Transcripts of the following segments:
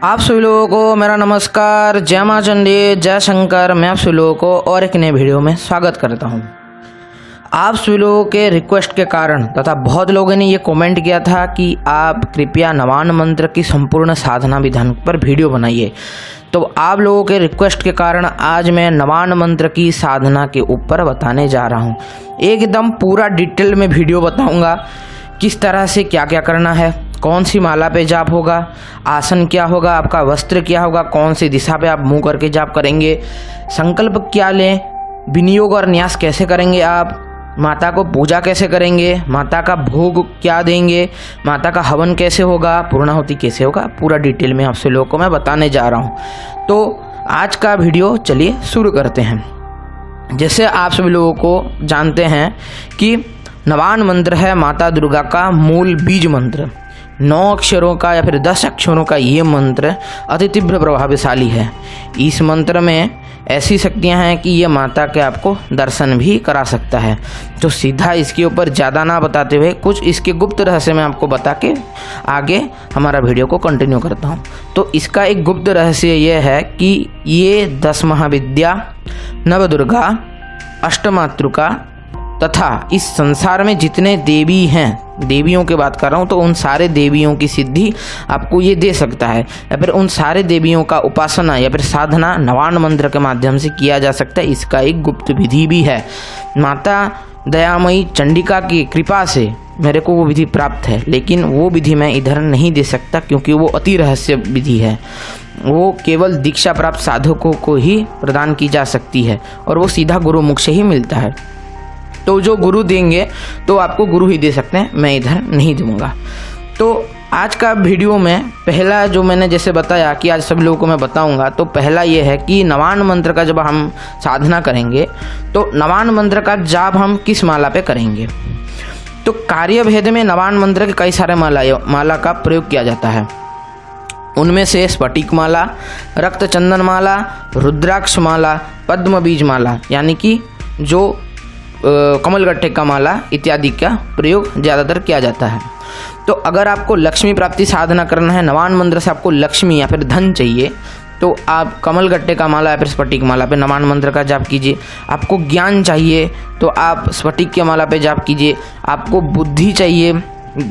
आप सभी लोगों को मेरा नमस्कार। जय मां चंडी, जय शंकर। मैं आप सभी लोगों को और एक नए वीडियो में स्वागत करता हूं। आप सभी लोगों के रिक्वेस्ट के कारण तथा बहुत लोगों ने ये कमेंट किया था कि आप कृपया नवान मंत्र की संपूर्ण साधना विधान पर वीडियो बनाइए। तो आप लोगों के रिक्वेस्ट के कारण आज मैं नवान मंत्र की साधना के ऊपर बताने जा रहा हूँ। एकदम पूरा डिटेल में वीडियो बताऊँगा, किस तरह से क्या क्या करना है, कौन सी माला पे जाप होगा, आसन क्या होगा, आपका वस्त्र क्या होगा, कौन सी दिशा पे आप मुंह करके जाप करेंगे, संकल्प क्या लें, विनियोग और न्यास कैसे करेंगे, आप माता को पूजा कैसे करेंगे, माता का भोग क्या देंगे, माता का हवन कैसे होगा, पूर्णाहुति कैसे होगा, पूरा डिटेल में आपसे लोगों को मैं बताने जा रहा हूँ। तो आज का वीडियो चलिए शुरू करते हैं। जैसे आप सभी लोगों को जानते हैं कि नवान मंत्र है माता दुर्गा का मूल बीज मंत्र। 9 अक्षरों का या फिर 10 अक्षरों का ये मंत्र अति तीव्र प्रभावशाली है। इस मंत्र में ऐसी शक्तियां हैं कि ये माता के आपको दर्शन भी करा सकता है। तो सीधा इसके ऊपर ज़्यादा ना बताते हुए कुछ इसके गुप्त रहस्य मैं आपको बता के आगे हमारा वीडियो को कंटिन्यू करता हूँ। तो इसका एक गुप्त रहस्य ये है कि ये 10 महाविद्या, नवदुर्गा, अष्टमातृका तथा इस संसार में जितने देवी हैं, देवियों की बात कर रहा हूँ, तो उन सारे देवियों की सिद्धि आपको ये दे सकता है, या फिर उन सारे देवियों का उपासना या फिर साधना नवान मंत्र के माध्यम से किया जा सकता है। इसका एक गुप्त विधि भी है। माता दयामयी चंडिका की कृपा से मेरे को वो विधि प्राप्त है, लेकिन वो विधि मैं इधर नहीं दे सकता क्योंकि वो अति रहस्य विधि है। वो केवल दीक्षा प्राप्त साधकों को ही प्रदान की जा सकती है और वो सीधा गुरु मुख से ही मिलता है। तो जो गुरु देंगे तो आपको गुरु ही दे सकते हैं, मैं इधर नहीं दूंगा। तो आज का वीडियो में पहला जो मैंने जैसे बताया कि आज सभी लोगों को मैं बताऊंगा, तो पहला ये है कि नवान मंत्र का जब हम साधना करेंगे तो नवान मंत्र का जाप हम किस माला पे करेंगे। तो कार्य भेद में नवान मंत्र के कई सारे माला का प्रयोग किया जाता है। उनमें से स्फटिक माला, रक्त चंदन माला, रुद्राक्ष माला, पद्म बीज माला यानी कि जो कमल गट्टे का माला इत्यादि का प्रयोग ज़्यादातर किया जाता है। तो अगर आपको लक्ष्मी प्राप्ति साधना करना है, नवान मंत्र से आपको लक्ष्मी या फिर धन चाहिए, तो आप कमल गट्टे का माला या फिर स्फटिक माला पे नवान मंत्र का जाप कीजिए। आपको ज्ञान चाहिए तो आप स्फटिक के माला पे जाप कीजिए। आपको बुद्धि चाहिए,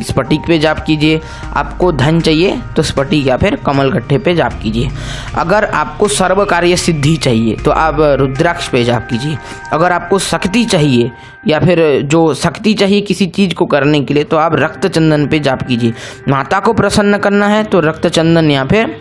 स्फटिक पे जाप कीजिए। आपको धन चाहिए तो स्फटिक या फिर कमल गट्टे पे जाप कीजिए। अगर आपको सर्व कार्य सिद्धि चाहिए तो आप रुद्राक्ष पे जाप कीजिए। अगर आपको शक्ति चाहिए या फिर जो शक्ति चाहिए किसी चीज़ को करने के लिए तो आप रक्त चंदन पे जाप कीजिए। माता को प्रसन्न करना है तो रक्त चंदन या फिर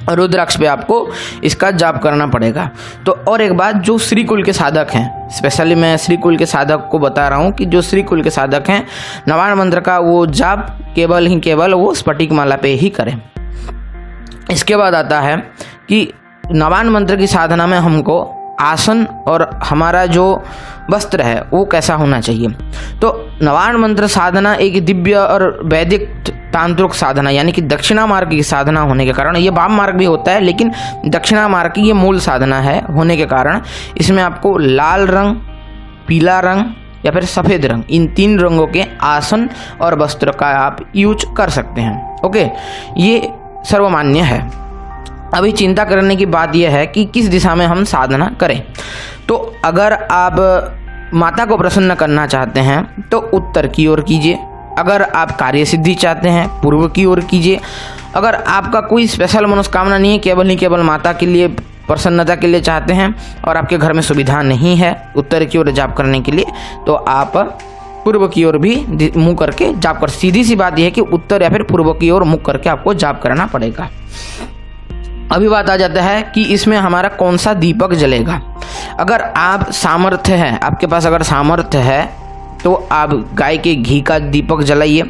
रुद्राक्ष पे आपको इसका जाप करना पड़ेगा। तो और एक बात, जो श्री कुल के साधक हैं, स्पेशली मैं श्री कुल के साधक को बता रहा हूँ कि जो श्री कुल के साधक हैं, नवान मंत्र का वो जाप केवल वो स्फटिक माला पे ही करें। इसके बाद आता है कि नवान मंत्र की साधना में हमको आसन और हमारा जो वस्त्र है वो कैसा होना चाहिए। तो नवान मंत्र साधना एक दिव्य और वैदिक तांत्रिक साधना यानी कि दक्षिणा मार्ग की साधना होने के कारण, ये वाम मार्ग भी होता है लेकिन दक्षिणा मार्ग की ये मूल साधना है होने के कारण इसमें आपको लाल रंग, पीला रंग या फिर सफ़ेद रंग, इन 3 रंगों के आसन और वस्त्र का आप यूज कर सकते हैं। ओके, ये सर्वमान्य है। अभी चिंता करने की बात यह है कि किस दिशा में हम साधना करें। तो अगर आप माता को प्रसन्न करना चाहते हैं तो उत्तर की ओर कीजिए। अगर आप कार्य सिद्धि चाहते हैं पूर्व की ओर कीजिए। अगर आपका कोई स्पेशल मनोकामना नहीं है, केवल माता के लिए प्रसन्नता के लिए चाहते हैं और आपके घर में सुविधा नहीं है उत्तर की ओर जाप करने के लिए, तो आप पूर्व की ओर भी मुँह करके जाप कर। सीधी सी बात यह है कि उत्तर या फिर पूर्व की ओर मुँह करके आपको जाप करना पड़ेगा। अभी बात आ जाता है कि इसमें हमारा कौन सा दीपक जलेगा। अगर आप सामर्थ्य है, आपके पास अगर सामर्थ्य है तो आप गाय के घी का दीपक जलाइए।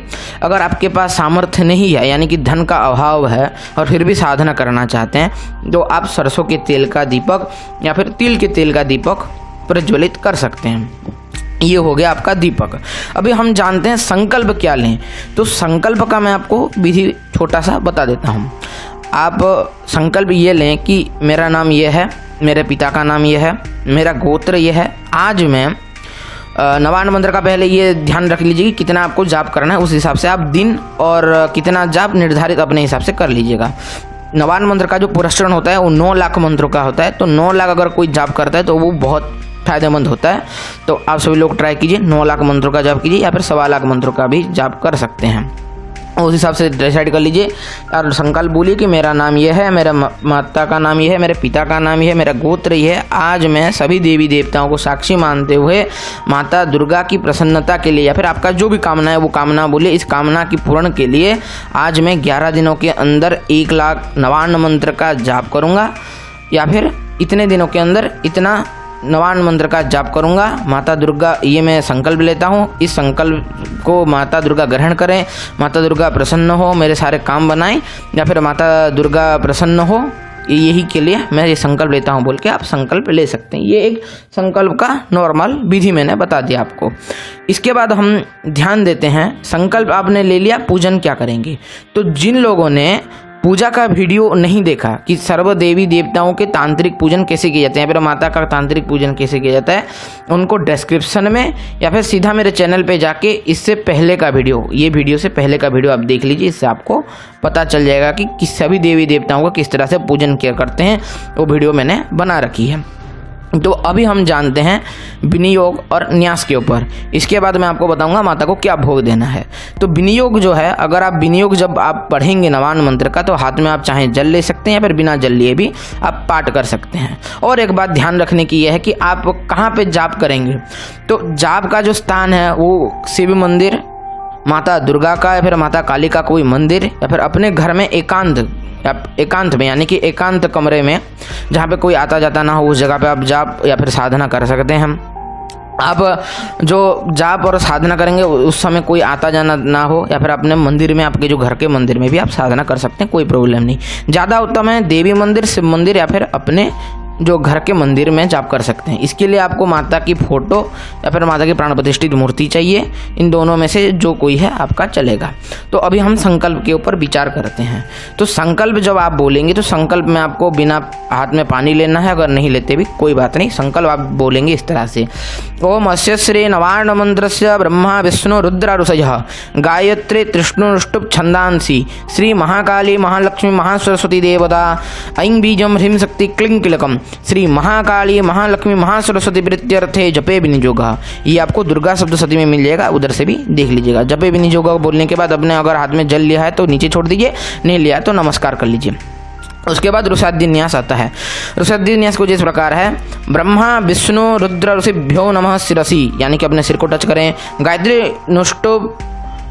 अगर आपके पास सामर्थ्य नहीं है यानी कि धन का अभाव है और फिर भी साधना करना चाहते हैं तो आप सरसों के तेल का दीपक या फिर तिल के तेल का दीपक प्रज्वलित कर सकते हैं। ये हो गया आपका दीपक। अभी हम जानते हैं संकल्प क्या लें। तो संकल्प का मैं आपको विधि छोटा सा बता देता हूँ। आप संकल्प ये लें कि मेरा नाम ये है, मेरे पिता का नाम ये है, मेरा गोत्र ये है। आज मैं नवान मंत्र का पहले ये ध्यान रख लीजिए कि कितना आपको जाप करना है, उस हिसाब से आप दिन और कितना जाप निर्धारित अपने हिसाब से कर लीजिएगा। नवान मंत्र का जो पुरस्करण होता है वो 9 लाख मंत्रों का होता है। तो 9 लाख अगर कोई जाप करता है तो वो बहुत फायदेमंद होता है। तो आप सभी लोग ट्राई कीजिए, 9 लाख मंत्रों का जाप कीजिए या फिर 1.25 लाख मंत्रों का भी जाप कर सकते हैं। उस हिसाब से डिसाइड कर लीजिए और संकल्प बोलिए कि मेरा नाम यह है, मेरा माता का नाम यह है, मेरे पिता का नाम यह है, मेरा गोत्र यह है। आज मैं सभी देवी देवताओं को साक्षी मानते हुए माता दुर्गा की प्रसन्नता के लिए या फिर आपका जो भी कामना है वो कामना बोलिए। इस कामना की पूर्ण के लिए आज मैं 11 दिनों के अंदर 1 लाख नवान्न मंत्र का जाप करूँगा या फिर इतने दिनों के अंदर इतना नवान्न मंत्र का जाप करूंगा। माता दुर्गा, ये मैं संकल्प लेता हूँ, इस संकल्प को माता दुर्गा ग्रहण करें, माता दुर्गा प्रसन्न हो, मेरे सारे काम बनाएं या फिर माता दुर्गा प्रसन्न हो, यही के लिए मैं ये संकल्प लेता हूँ बोल के आप संकल्प ले सकते हैं। ये एक संकल्प का नॉर्मल विधि मैंने बता दिया आपको। इसके बाद हम ध्यान देते हैं, संकल्प आपने ले लिया, पूजन क्या करेंगे। तो जिन लोगों ने पूजा का वीडियो नहीं देखा कि सर्व देवी देवताओं के तांत्रिक पूजन कैसे किए जाते हैं या फिर माता का तांत्रिक पूजन कैसे किया जाता है, उनको डिस्क्रिप्शन में या फिर सीधा मेरे चैनल पे जाके इससे पहले का वीडियो, ये वीडियो से पहले का वीडियो आप देख लीजिए। इससे आपको पता चल जाएगा कि सभी देवी देवताओं का किस तरह से पूजन किया करते हैं, वो वीडियो मैंने बना रखी है। तो अभी हम जानते हैं विनियोग और न्यास के ऊपर। इसके बाद मैं आपको बताऊंगा माता को क्या भोग देना है। तो विनियोग जो है, अगर आप विनियोग जब आप पढ़ेंगे नवान्न मंत्र का, तो हाथ में आप चाहे जल ले सकते हैं या फिर बिना जल लिए भी आप पाठ कर सकते हैं। और एक बात ध्यान रखने की यह है कि आप कहाँ पे जाप करेंगे। तो जाप का जो स्थान है वो शिव मंदिर, माता दुर्गा का या फिर माता काली का कोई मंदिर या फिर अपने घर में एकांत में, यानी कि एकांत कमरे में जहाँ पे कोई आता जाता ना हो, उस जगह पे आप जाप या फिर साधना कर सकते हैं। आप जो जाप और साधना करेंगे उस समय कोई आता जाना ना हो या फिर अपने मंदिर में, आपके जो घर के मंदिर में भी आप साधना कर सकते हैं, कोई प्रॉब्लम नहीं। ज़्यादा उत्तम है देवी मंदिर, शिव मंदिर या फिर अपने जो घर के मंदिर में जाप कर सकते हैं। इसके लिए आपको माता की फोटो या फिर माता की प्राण प्रतिष्ठित मूर्ति चाहिए। इन दोनों में से जो कोई है आपका चलेगा। तो अभी हम संकल्प के ऊपर विचार करते हैं। तो संकल्प जब आप बोलेंगे तो संकल्प में आपको बिना हाथ में पानी लेना है, अगर नहीं लेते भी कोई बात नहीं। संकल्प आप बोलेंगे इस तरह से, ओम अस्य श्री नवार्ण मंत्रस्य ब्रह्मा विष्णु रुद्र ऋषयः गायत्री तृष्णुष्टुप छंदांसी श्री महाकाली महालक्ष्मी महासरस्वती देवता ऐं बीजम ह्रीं शक्ति क्लीं किलकम श्री महाकाली महालक्ष्मी महासरस्वती प्रीत्यर्थे जपे विनियोगा। ये आपको दुर्गा सप्तशती में मिल जाएगा, उधर से भी देख लीजिएगा। जपे विनियोगा बोलने के बाद अपने अगर हाथ में जल लिया है तो नीचे छोड़ दीजिए, नहीं लिया तो नमस्कार कर लीजिए। उसके बाद रुषाद्य न्यास आता है। रुषाद्य न्यास को जिस प्रकार है, ब्रह्मा विष्णु रुद्र ऋषिभ्यो नमः शिरसी, यानी कि अपने सिर को टच करें।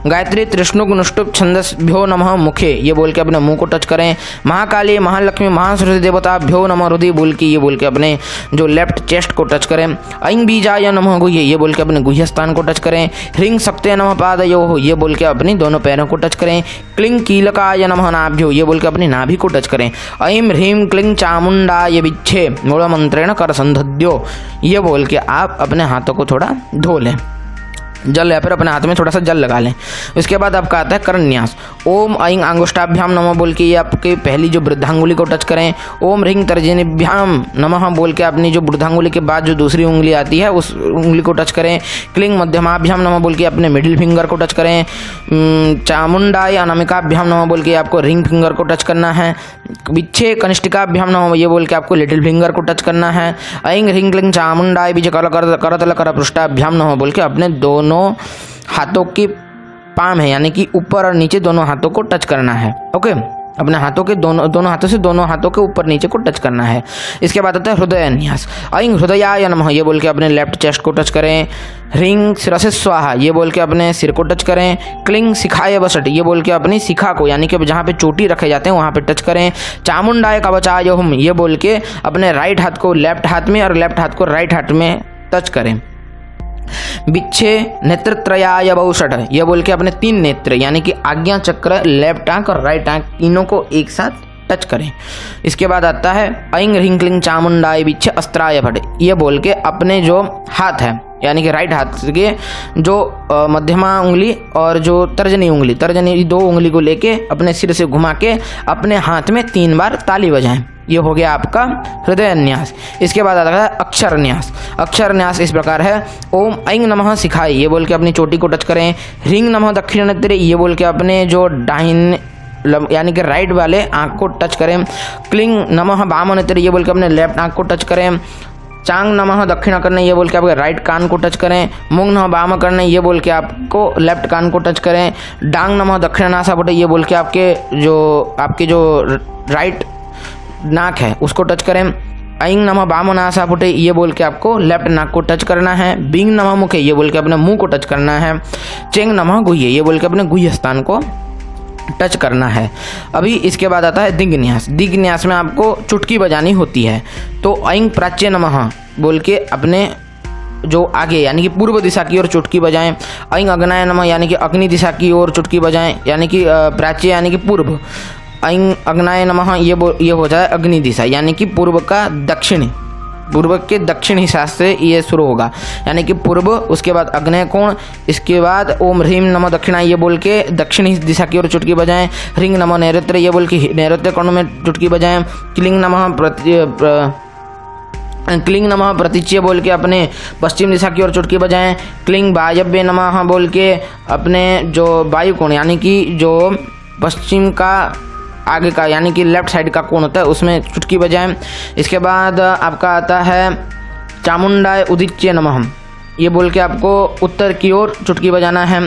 गायत्री तृष्णुक नुष्टुप छंदस्भ्यो नमः मुखे, ये बोल के अपने मुंह को टच करें। महाकाली महालक्ष्मी महासरस्वती देवता भ्यो नमः हृदय बोल के, ये बोल के अपने जो लेफ्ट चेस्ट को टच करें। ऐं बीजाय नमः गुह्य, ये बोल के अपने गुह्य स्थान को टच करें। ह्रीं शक्ते नमः पादयोः, ये बोल के अपनी दोनों पैरों को टच करें। क्लीं कीलकाय नमः नाभ्यो, ये बोल के अपनी नाभि को टच करें। ऐं ह्रीं क्लीं चामुंडाय विच्छे मूलमंत्रेण कर संध्यो, ये बोल के आप अपने हाथों को थोड़ा धो लें, जल या फिर अपने हाथ में थोड़ा सा जल लगा लें। उसके बाद आपका आता है करन्यास। ओम ऐं अंगुष्ठाभ्याम नमः बोल के ये आपके पहली जो वृद्धांगुली को टच करें। ओम ह्रीं तर्जनीभ्याम नमः बोल के अपनी जो वृद्धांगुली के बाद जो दूसरी उंगली आती है उस उंगली को टच करें। क्लीं मध्यमाभ्याम नमः बोल के अपने मिडिल फिंगर को टच करें। चामुंडाय अनामिकाभ्याम नमः बोल के आपको रिंग फिंगर को टच करना है। विच्छे कनिष्ठिकाभ्याम नमः ये बोल के आपको लिटिल फिंगर को टच करना है। ऐं ह्रीं क्लीं चामुंडाय बीज करतल कर पृष्ठाभ्याम नमः बोल के अपने दोनों हाथों की पाम है, यानी कि ऊपर और नीचे दोनों हाथों को टच करना है। ओके, अपने हाथों के दोनों हाथों से दोनों हाथों के ऊपर नीचे को टच करना है। इसके बाद आता है हृदय न्यास। ऐं हृदयाय नमः ये बोल के अपने लेफ्ट चेस्ट को टच करें। ह्रीं शिरसे स्वाहा ये बोल के अपने सिर को टच करें। क्लीं शिखाय वसट ये बोल के अपनी शिखा को, यानी कि जहाँ पे चोटी रखे जाते हैं वहाँ पे टच करें। चामुंडाय कवचाय हुम ये बोल के अपने राइट हाथ को लेफ्ट हाथ में और लेफ्ट हाथ को राइट हाथ में टच करें। बिच्छे नेत्रत्रयाय बहुषट ये बोल के अपने 3 नेत्र, यानी कि आज्ञा चक्र, लेफ्ट आंख और राइट आंख, तीनों को एक साथ टच करें। इसके बाद आता है ऐं ह्रीं क्लीं चामुंडाय बिच्छे अस्त्राय भट ये बोल के अपने जो हाथ है, यानी कि राइट हाथ के जो मध्यमा उंगली और जो तर्जनी 2 उंगली को लेके अपने सिर से घुमा के अपने हाथ में 3 बार ताली बजाएं। ये हो गया आपका हृदय न्यास। इसके बाद आता है अक्षर न्यास। अक्षर न्यास इस प्रकार है। ओम ऐं नमः शिखाय ये बोल के अपनी चोटी को टच करें। ह्रीं नमः दक्षिण नेत्रे ये बोल के अपने जो यानी कि राइट वाले आँख को टच करें। क्लिंग नमः वाम नेत्र ये बोल के अपने लेफ्ट आँख को टच करें। चांग नमः दक्षिण करने ये बोल के आपके राइट कान को टच करें। मूंग नमः वाम करने ये बोल के आपको लेफ्ट कान को टच करें। डांग नमः दक्षिण नासापुटे ये बोल के आपके जो राइट नाक है उसको टच करें। ऐंग नमः वाम नासापुटे ये बोल के आपको लेफ्ट नाक को टच करना है। बिंग नमः मुखे ये बोल के अपने मुंह को टच करना है। चेंग नमः गुह्ये ये बोल के अपने गुह्य स्थान को टच करना है। अभी इसके बाद आता है दिग्न्यास। दिग्न्यास में आपको चुटकी बजानी होती है। तो ऐंग प्राच्य नमः बोल के अपने जो आगे यानी कि पूर्व दिशा की ओर चुटकी बजाएं। ऐंग अग्नाय नमः यानी कि अग्नि दिशा की ओर चुटकी बजाएं, यानी कि प्राच्य यानी कि पूर्व। ऐंग अग्नाय नमः ये हो जाए अग्नि दिशा यानी कि पूर्व का दक्षिणी, पूर्व के दक्षिण हिस्सा से ये शुरू होगा, यानी कि पूर्व, उसके बाद अग्नेय कोण, इसके बाद ओम ह्रीम नमः दक्षिणा ये बोल के दक्षिणी दिशा की ओर चुटकी बजाएं। ह्रींग नमः नैऋत्य ये बोल के नैऋत्य कोण में चुटकी बजाएं। क्लिंग नमः प्रतीच्य बोल के अपने पश्चिम दिशा की ओर चुटकी बजाएं। क्लिंग वायव्य नमः बोल के अपने जो वायु कोण यानी कि जो पश्चिम का आगे का यानी कि लेफ्ट साइड का कोण होता है उसमें चुटकी बजाएं। इसके बाद आपका आता है चामुंडाय उदिच्य नमः ये बोल के आपको उत्तर की ओर चुटकी बजाना है।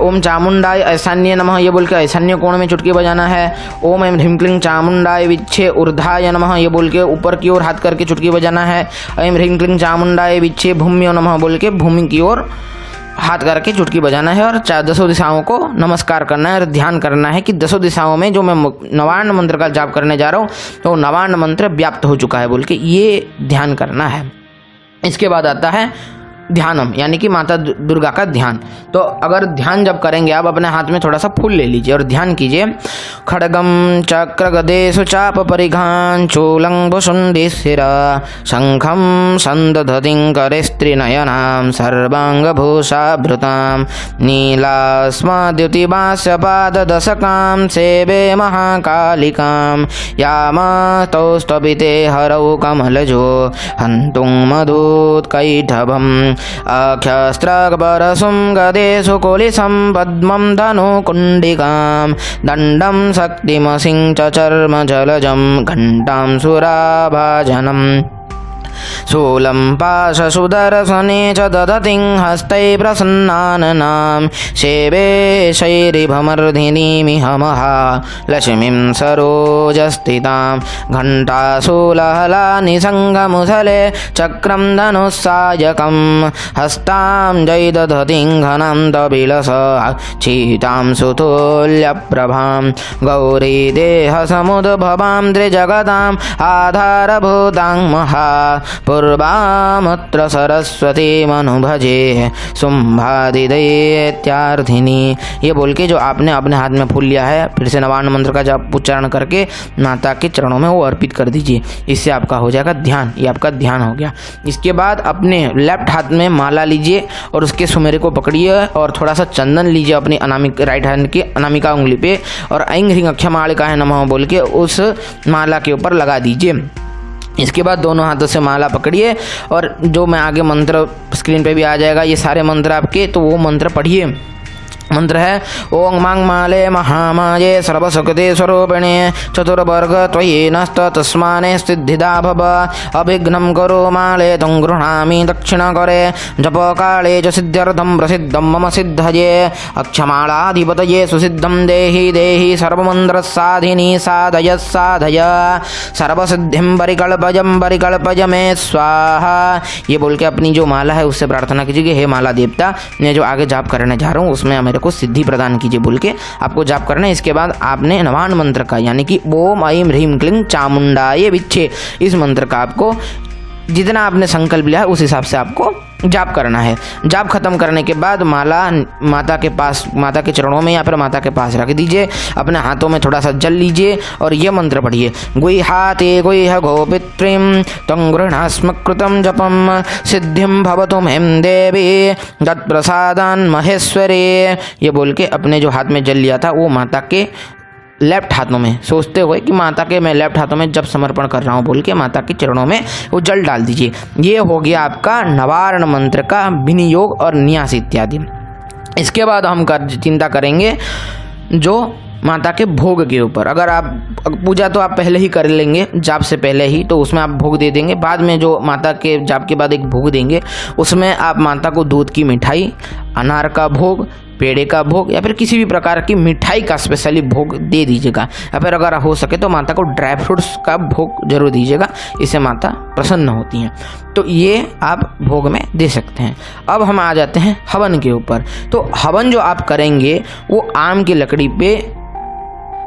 ओम चामुंडाय ऐशान्य नमः ये बोल के ऐशान्य कोण में चुटकी बजाना है। ओम ऐं ह्रीं क्लीं चामुंडाय विच्छे ऊर्ध्वाय नमः ये बोल के ऊपर की ओर हाथ करके चुटकी बजाना है। ऐं ह्रीं क्लीं चामुंडाय विच्छे भूम्यो नमः बोल के भूमि की ओर हाथ करके चुटकी बजाना है। और 10 दिशाओं को नमस्कार करना है और ध्यान करना है कि 10 दिशाओं में जो मैं नवान्न मंत्र का जाप करने जा रहा हूँ तो नवान्न मंत्र व्याप्त हो चुका है बोल के ये ध्यान करना है। इसके बाद आता है ध्यानम यानी कि माता दुर्गा का ध्यान। तो अगर ध्यान जब करेंगे आप अपने हाथ में थोड़ा सा फूल ले लीजिए और ध्यान कीजिए। खड्गम चक्र गदेषु चाप परिघान चूलं भुषुण्डिशिरा शंखम संदधतिं करेस्त्रिनयनां सर्वांगभूषाभृतां नीलास्मद्युतिभास्यपाददशकां सेवे महाकालिकां यामातौस्तपिते हरौ कमलजो हन्तुं मधुत्कैटभम् अख्यस्त्रगपरसुं गदेषु कुलिसं पद्मं धनुकुण्डिकां दण्डं शक्तिमसिं च चर्मजलजं घण्टां सुराभाजनम् शूलं पाशसुदर्शने च दधतिं हस्तै प्रसन्नाननां सेवे शैरिभमर्धिनीमिह महालक्ष्मीं सरोजस्थितां घण्टाशूलहलानि सङ्घमुसले चक्रं धनुस्सायकं हस्तां जैदधतिं घनं तबिलस चीतां सुतुल्यप्रभां गौरी देहसमुद्भवां त्रिजगताम् आधारभूतां महा पूर्वामत्र सरस्वती मनुभजे शुंभादिदैत्यार्थिनी ये बोल के जो आपने अपने हाथ में फूल लिया है फिर से नवान्न मंत्र का जब उच्चारण करके माता के चरणों में वो अर्पित कर दीजिए। इससे आपका हो जाएगा ध्यान। ये आपका ध्यान हो गया। इसके बाद अपने लेफ्ट हाथ में माला लीजिए और उसके सुमेरे को पकड़िए और थोड़ा सा चंदन लीजिए अपनी राइट हैंड की अनामिका उंगली पे और ऐं ह्रीं अक्षमालिकाय नमः बोल के उस माला के ऊपर लगा दीजिए। इसके बाद दोनों हाथों से माला पकड़िए और जो मैं आगे मंत्र स्क्रीन पे भी आ जाएगा ये सारे मंत्र आपके, तो वो मंत्र पढ़िए। मंत्र है ओं मांग माले महामाये सर्वशक्ति स्वरूपिणे चतुर्वर्ग त्वयि नस्त तस्माने सिद्धिदा भव अभिघ्नं करो माले तं गृह्णामि दक्षिणकरे जप काले च सिद्ध्यर्थं प्रसिद्धं मम सिद्धये अक्षमालाधिपतये सुसिद्धं देहि देहि सर्वमन्त्रसाधिनी साधय साधय सर्वसिद्धिं परिकल्पय मे स्वाहा ये बोल के अपनी जो माला है उससे प्रार्थना कीजिए कि हे माला देवता मैं जो आगे जाप करने जा रहा हूँ उसमें मेरे को सिद्धि प्रदान कीजिए बोल के आपको जाप करना है। इसके बाद आपने नवान्न मंत्र का यानी कि ओम ऐं ह्रीं क्लीं चामुंडाय विच्छे इस मंत्र का आपको जितना आपने संकल्प लिया है उस हिसाब से आपको जाप करना है। जाप खत्म करने के बाद माला माता के पास, माता के चरणों में या फिर माता के पास रख दीजिए। अपने हाथों में थोड़ा सा जल लीजिए और ये मंत्र पढ़िए गुह्याते गुह्य गोपित्रीं तं गृह्णास्म कृतं जपं सिद्धिं भवतु में देवी तत्प्रसादान् महेश्वरी ये बोल के अपने जो हाथ में जल लिया था वो माता के लेफ्ट हाथों में सोचते हुए कि माता के मैं लेफ्ट हाथों में जब समर्पण कर रहा हूँ बोल के माता के चरणों में वो जल डाल दीजिए। ये हो गया आपका नवार्ण मंत्र का विनियोग और न्यास इत्यादि। इसके बाद हम चिंता करेंगे जो माता के भोग के ऊपर। अगर आप पूजा तो आप पहले ही कर लेंगे जाप से पहले ही, तो उसमें आप भोग दे देंगे। बाद में जो माता के जाप के बाद एक भोग देंगे, उसमें आप माता को दूध की मिठाई, अनार का भोग, पेड़े का भोग या फिर किसी भी प्रकार की मिठाई का स्पेशली भोग दे दीजिएगा। या फिर अगर हो सके तो माता को ड्राई फ्रूट्स का भोग जरूर दीजिएगा, इससे माता प्रसन्न होती हैं। तो ये आप भोग में दे सकते हैं। अब हम आ जाते हैं हवन के ऊपर। तो हवन जो आप करेंगे वो आम की लकड़ी पे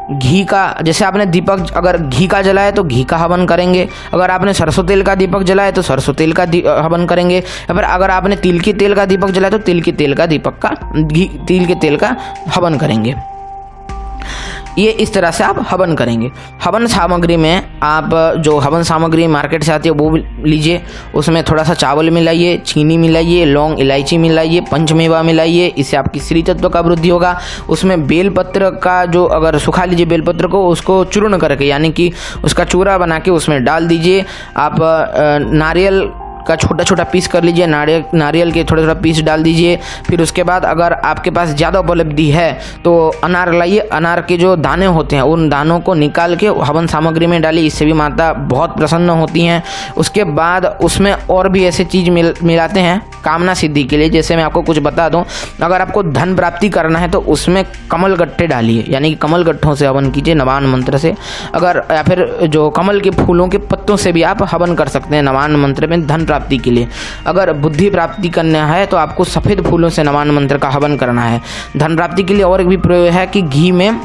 घी का, जैसे आपने दीपक अगर घी का जलाया तो घी का हवन करेंगे, अगर आपने सरसों तेल का दीपक जलाया तो सरसों तेल का हवन करेंगे, या फिर अगर आपने तिल के तेल का दीपक जलाया तो तिल के तेल का दीपक का तिल के तेल का हवन करेंगे। ये इस तरह से आप हवन करेंगे। हवन सामग्री में आप जो हवन सामग्री मार्केट से आती है वो लीजिए, उसमें थोड़ा सा चावल मिलाइए, चीनी मिलाइए, लौंग इलायची मिलाइए, पंचमेवा मिलाइए, इससे आपकी स्त्री तत्व का वृद्धि होगा। उसमें बेलपत्र का जो, अगर सुखा लीजिए बेलपत्र को, उसको चूर्ण करके यानी कि उसका चूरा बना के उसमें डाल दीजिए। आप नारियल का छोटा छोटा पीस कर लीजिए, नारियल के थोड़ा थोड़ा पीस डाल दीजिए। फिर उसके बाद अगर आपके पास ज़्यादा उपलब्धि है तो अनार लाइए, अनार के जो दाने होते हैं उन दानों को निकाल के हवन सामग्री में डालिए, इससे भी माता बहुत प्रसन्न होती हैं। उसके बाद उसमें और भी ऐसे चीज़ मिलाते हैं कामना सिद्धि के लिए। जैसे मैं आपको कुछ बता दूं, अगर आपको धन प्राप्ति करना है तो उसमें कमल गट्ठे डालिए, यानी कि कमल गट्ठों से हवन कीजिए नवान मंत्र से। अगर या फिर जो कमल के फूलों के पत्तों से भी आप हवन कर सकते हैं नवान मंत्र में धन प्राप्ति के लिए। अगर बुद्धि प्राप्ति करना है तो आपको सफ़ेद फूलों से नवान मंत्र का हवन करना है। धन प्राप्ति के लिए और एक भी प्रयोग है कि घी में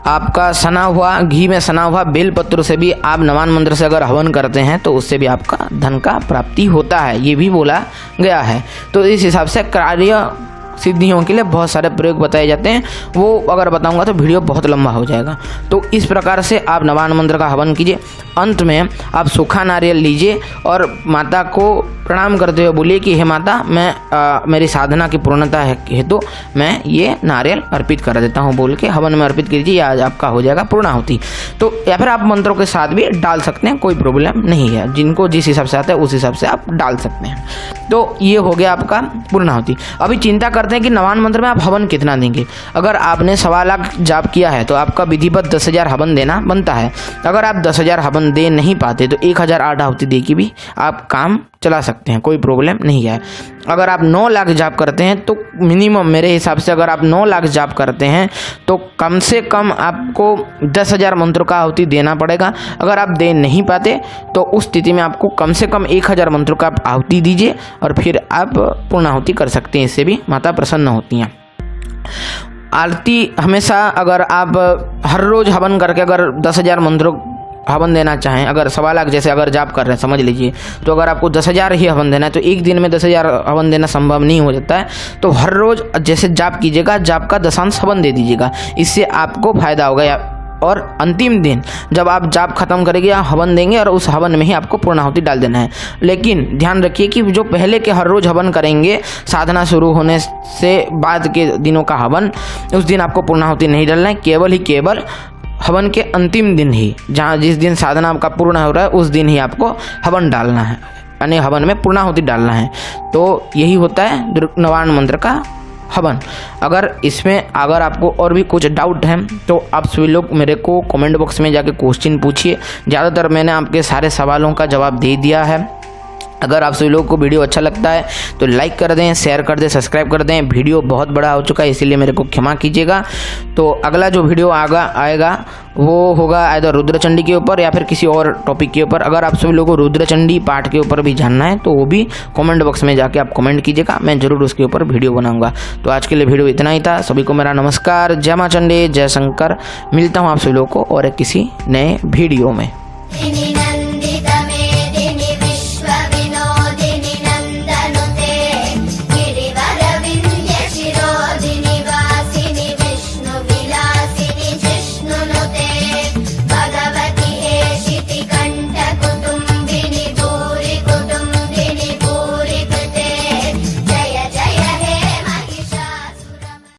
आपका घी में सना हुआ बेलपत्र से भी आप नवान मंत्र से अगर हवन करते हैं तो उससे भी आपका धन का प्राप्ति होता है, ये भी बोला गया है। तो इस हिसाब से कार्य सिद्धियों के लिए बहुत सारे प्रयोग बताए जाते हैं, वो अगर बताऊंगा तो वीडियो बहुत लंबा हो जाएगा। तो इस प्रकार से आप नवान मंत्र का हवन कीजिए। अंत में आप सूखा नारियल लीजिए और माता को प्रणाम करते हुए बोलिए कि हे माता, मैं मेरी साधना की पूर्णता हेतु मैं ये नारियल अर्पित कर देता हूँ बोल के हवन में अर्पित कीजिए, आज आपका हो जाएगा पूर्णाहुति। तो या फिर आप मंत्रों के साथ भी डाल सकते हैं, कोई प्रॉब्लम नहीं है। जिनको जिस हिसाब से आता है उस हिसाब से आप डाल सकते हैं। तो ये हो गया आपका पूर्णाहुति। अभी चिंता करते हैं कि नवान मंत्र में आप हवन कितना देंगे। अगर आपने 1.25 लाख जाप किया है तो आपका विधिवत 10,000 हवन देना बनता है। अगर आप 10,000 हवन दे नहीं पाते तो 1,008 आहुति दे के भी आप काम चला सकते हैं, कोई प्रॉब्लम नहीं है। अगर आप 9 लाख जाप करते हैं तो मिनिमम मेरे हिसाब से अगर आप 9 लाख जाप करते हैं तो कम से कम आपको 10,000 मंत्रों का आहुति देना पड़ेगा। अगर आप दे नहीं पाते तो उस स्थिति में आपको कम से कम 1,000 मंत्रों का आहुति दीजिए और फिर आप पूर्णाहुति कर सकते हैं, इससे भी माता प्रसन्न होती हैं। आरती हमेशा अगर आप हर रोज़ हवन करके अगर 10,000 मंत्रों हवन देना चाहें, अगर 1.25 लाख जैसे अगर जाप कर रहे हैं समझ लीजिए, तो अगर आपको 10,000 ही हवन देना है तो एक दिन में 10,000 हवन देना संभव नहीं हो जाता है। तो हर रोज़ जैसे जाप कीजिएगा, जाप का 10 हवन दे दीजिएगा, इससे आपको फायदा होगा। और अंतिम दिन जब आप जाप खत्म करेंगे या हवन देंगे और उस हवन में ही आपको पूर्णाहुति डाल देना है। लेकिन ध्यान रखिए कि जो पहले के हर रोज़ हवन करेंगे साधना शुरू होने से बाद के दिनों का हवन, उस दिन आपको पूर्णाहुति नहीं डालना है। केवल हवन के अंतिम दिन ही, जहाँ जिस दिन साधना आपका पूर्ण हो रहा है उस दिन ही आपको हवन डालना है, यानी हवन में पूर्णाहुति डालना है। तो यही होता है नवान मंत्र का हवन। अगर इसमें अगर आपको और भी कुछ डाउट है तो आप सभी लोग मेरे को कमेंट बॉक्स में जाके क्वेश्चन पूछिए। ज़्यादातर मैंने आपके सारे सवालों का जवाब दे दिया है। अगर आप सभी लोगों को वीडियो अच्छा लगता है तो लाइक कर दें, शेयर कर दें, सब्सक्राइब कर दें। वीडियो बहुत बड़ा हो चुका है इसीलिए मेरे को क्षमा कीजिएगा। तो अगला जो वीडियो आएगा वो होगा आइदर रुद्रचंडी के ऊपर या फिर किसी और टॉपिक के ऊपर। अगर आप सभी लोगों को रुद्रचंडी पाठ के ऊपर भी जानना है तो वो भी कमेंट बॉक्स में जाके आप कमेंट कीजिएगा, मैं ज़रूर उसके ऊपर वीडियो बनाऊंगा। तो आज के लिए वीडियो इतना ही था। सभी को मेरा नमस्कार, जय मां चंडी, जय शंकर। मिलता हूँ आप सभी लोगों को और किसी नए वीडियो में।